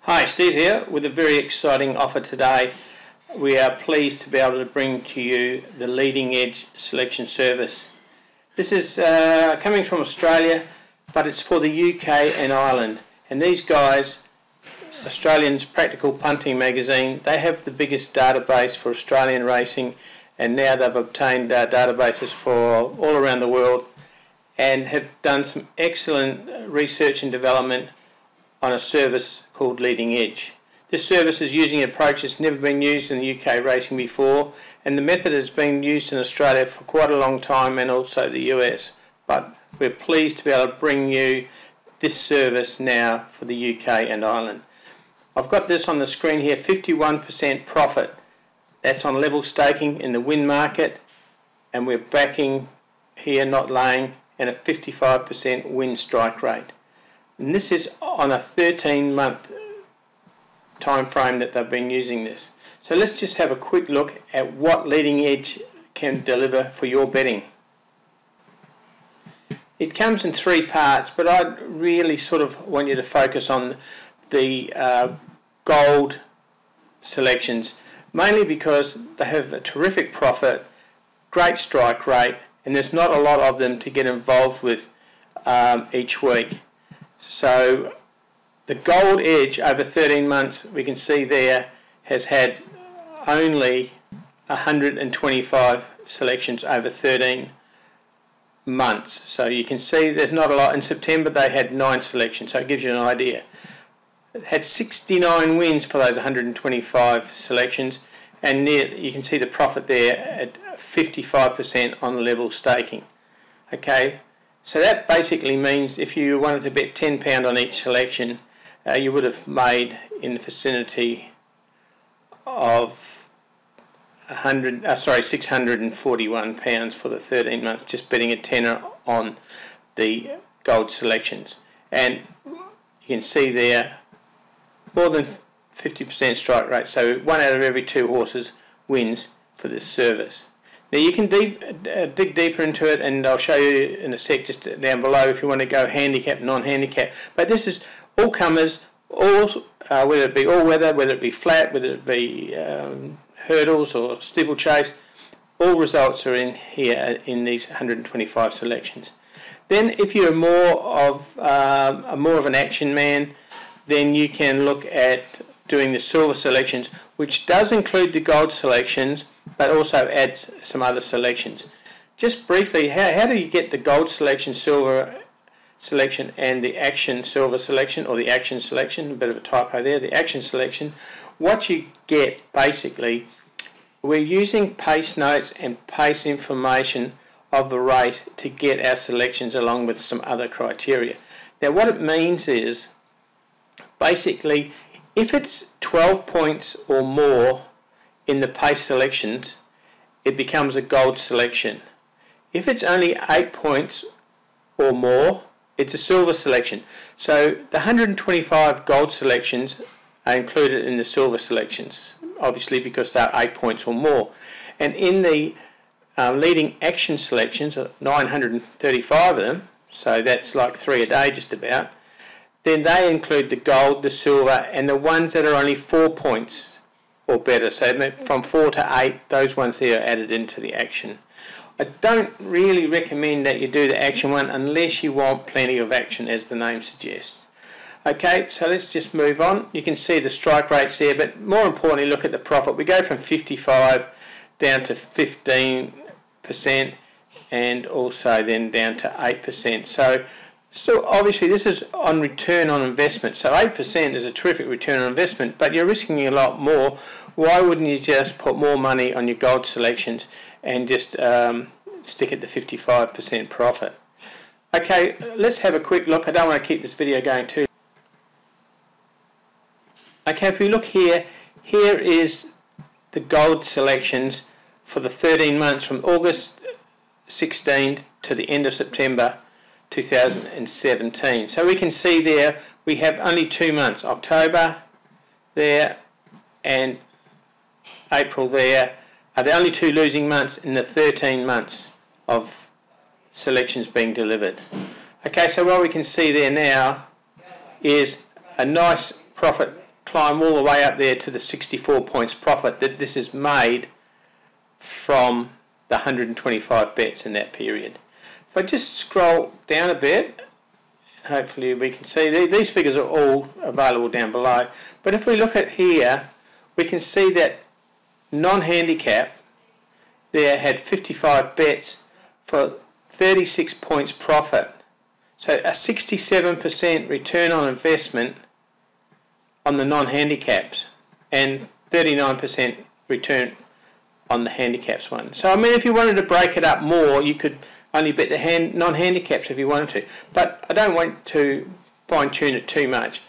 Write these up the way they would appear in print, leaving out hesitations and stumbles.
Hi, Steve here with a very exciting offer today. We are pleased to be able to bring to you the leading edge selection service. This is coming from Australia, but it's for the UK and Ireland. And these guys, Australian's Practical Punting magazine, they have the biggest database for Australian racing, and now they've obtained databases for all around the world and have done some excellent research and development on a service called Leading Edge. This service is using an approach that's never been used in the UK racing before, and the method has been used in Australia for quite a long time and also the US, but we're pleased to be able to bring you this service now for the UK and Ireland. I've got this on the screen here, 51% profit. That's on level staking in the win market, and we're backing here, not laying, and a 55% win strike rate. And this is on a 13-month time frame that they've been using this. So let's just have a quick look at what Leading Edge can deliver for your betting. It comes in three parts, but I really sort of want you to focus on the gold selections, mainly because they have a terrific profit, great strike rate, and there's not a lot of them to get involved with each week. So the gold edge over 13 months, we can see there, has had only 125 selections over 13 months. So you can see there's not a lot. In September they had 9 selections, so it gives you an idea. It had 69 wins for those 125 selections, and you can see the profit there at 55% on level staking. Okay. So that basically means if you wanted to bet £10 on each selection, you would have made in the vicinity of £641 for the 13 months, just betting a tenner on the gold selections. And you can see there more than 50% strike rate, so 1 out of every 2 horses wins for this service. Now you can dig deeper into it, and I'll show you in a sec just down below if you want to go handicap, non-handicap. But this is all comers, all whether it be all weather, whether it be flat, whether it be hurdles or steeplechase, all results are in here in these 125 selections. Then if you're more of an action man, then you can look at doing the silver selections, which does include the gold selections, but also adds some other selections. Just briefly, how do you get the gold selection, silver selection, and the action silver selection, or the action selection? A bit of a typo there. The action selection. What you get basically, we're using pace notes and pace information of the race to get our selections along with some other criteria. Now, what it means is basically, if it's 12 points or more in the pace selections, it becomes a gold selection. If it's only 8 points or more, it's a silver selection. So the 125 gold selections are included in the silver selections, obviously because they're 8 points or more. And in the leading action selections, 935 of them, so that's like 3 a day just about, then they include the gold, the silver, and the ones that are only 4 points or better. So from 4 to 8, those ones there are added into the action. I don't really recommend that you do the action one unless you want plenty of action, as the name suggests. Okay, so let's just move on. You can see the strike rates there, but more importantly, look at the profit. We go from 55 down to 15%, and also then down to 8%. So obviously this is on return on investment. So 8% is a terrific return on investment, but you're risking a lot more. Why wouldn't you just put more money on your gold selections and just stick at the 55% profit? Okay, let's have a quick look. I don't want to keep this video going too. Okay, if we look here, here is the gold selections for the 13 months from August 16 to the end of September 2017. So we can see there we have only 2 months, October there and April there are the only 2 losing months in the 13 months of selections being delivered. Okay, so what we can see there now is a nice profit climb all the way up there to the 64 points profit that this is made from the 125 bets in that period. If I just scroll down a bit, hopefully we can see these figures are all available down below. But if we look at here, we can see that non-handicap there had 55 bets for 36 points profit. So a 67% return on investment on the non-handicaps and 39% return on the handicaps one. So I mean, if you wanted to break it up more, you could only bet the non-handicaps if you wanted to. But I don't want to fine-tune it too much.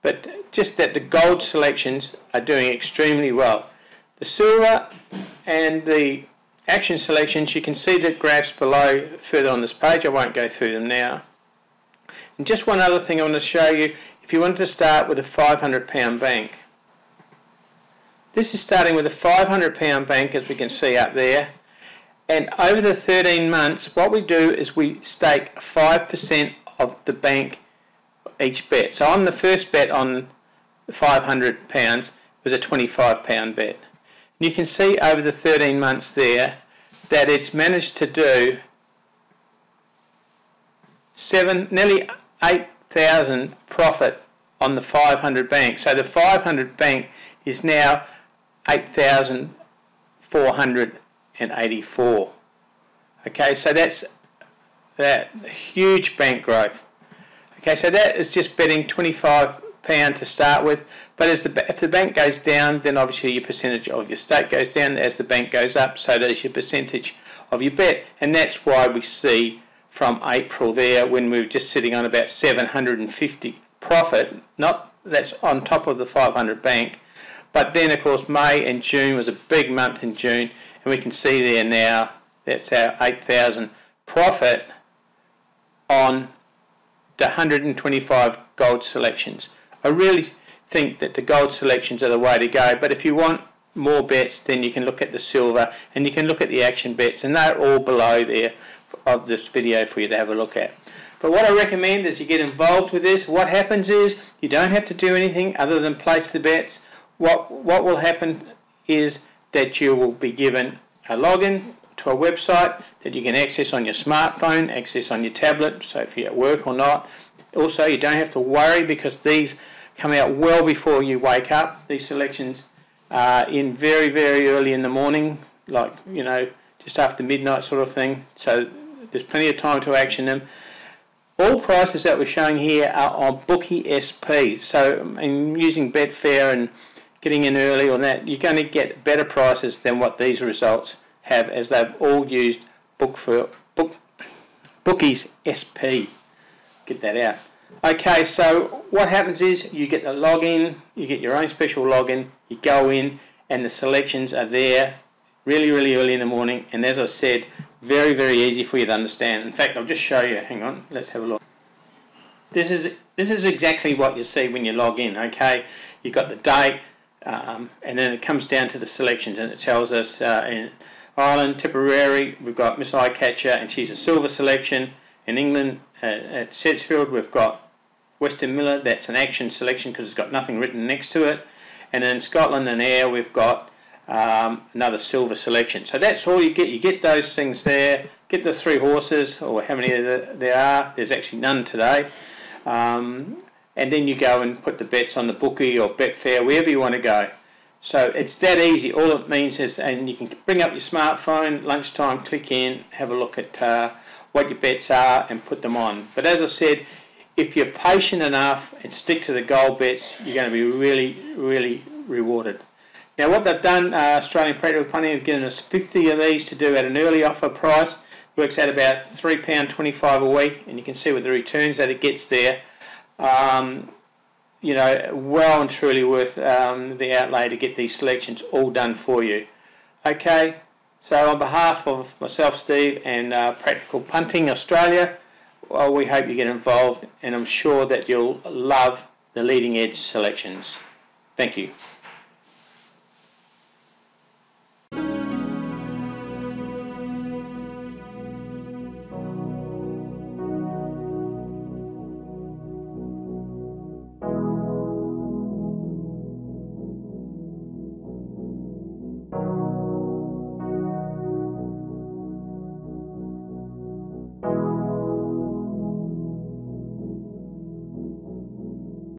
But just that the gold selections are doing extremely well. The silver and the action selections, you can see the graphs below further on this page. I won't go through them now. And just one other thing I want to show you, if you wanted to start with a £500 bank. This is starting with a £500 bank, as we can see up there. And over the 13 months, what we do is we stake 5% of the bank each bet. So on the first bet on £500 was a £25 bet. And you can see over the 13 months there that it's managed to do nearly 8,000 profit on the 500 bank. So the 500 bank is now 8,484. Okay, so that's that huge bank growth. Okay, so that is just betting £25 to start with, but if the bank goes down, then obviously your percentage of your stake goes down. As the bank goes up, so does your percentage of your bet, and that's why we see from April there, when we were just sitting on about 750 profit, that's on top of the 500 bank, but then of course May and June was a big month in June, and we can see there now that's our 8,000 profit on the 125 gold selections. I really think that the gold selections are the way to go, but if you want more bets, then you can look at the silver and you can look at the action bets, and they're all below there of this video for you to have a look at. But what I recommend is you get involved with this. What happens is you don't have to do anything other than place the bets. What will happen is that you will be given a login to a website that you can access on your smartphone, access on your tablet, so if you're at work or not. Also, you don't have to worry because these come out well before you wake up. These selections are in very, very early in the morning, like, you know, just after midnight sort of thing. So there's plenty of time to action them. All prices that we're showing here are on Bookie SP. So in using Betfair and getting in early on that, you're going to get better prices than what these results have, as they've all used Bookie's SP. Get that out. Okay, so what happens is you get the login, you get your own special login, you go in and the selections are there really, really early in the morning, and as I said, very, very easy for you to understand. In fact, I'll just show you. Hang on, let's have a look. This is exactly what you see when you log in. Okay, you've got the date, and then it comes down to the selections, and it tells us in Ireland, Tipperary, we've got Miss Eyecatcher, and she's a silver selection. In England, at Sedgefield, we've got Western Miller, that's an action selection because it's got nothing written next to it. And in Scotland and Ayr, we've got another silver selection. So that's all you get. You get those things there, get the 3 horses, or how many there are. There's actually none today. And then you go and put the bets on the bookie or betfair, wherever you want to go. So it's that easy. All it means is, and you can bring up your smartphone, lunchtime, click in, have a look at what your bets are and put them on. But as I said, if you're patient enough and stick to the gold bets, you're going to be really, really rewarded. Now what they've done, Australian Practical Punting have given us 50 of these to do at an early offer price. Works out about £3.25 a week, and you can see with the returns that it gets there. You know, well and truly worth the outlay to get these selections all done for you. Okay, so on behalf of myself, Steve, and Practical Punting Australia, well, we hope you get involved, and I'm sure that you'll love the leading edge selections. Thank you.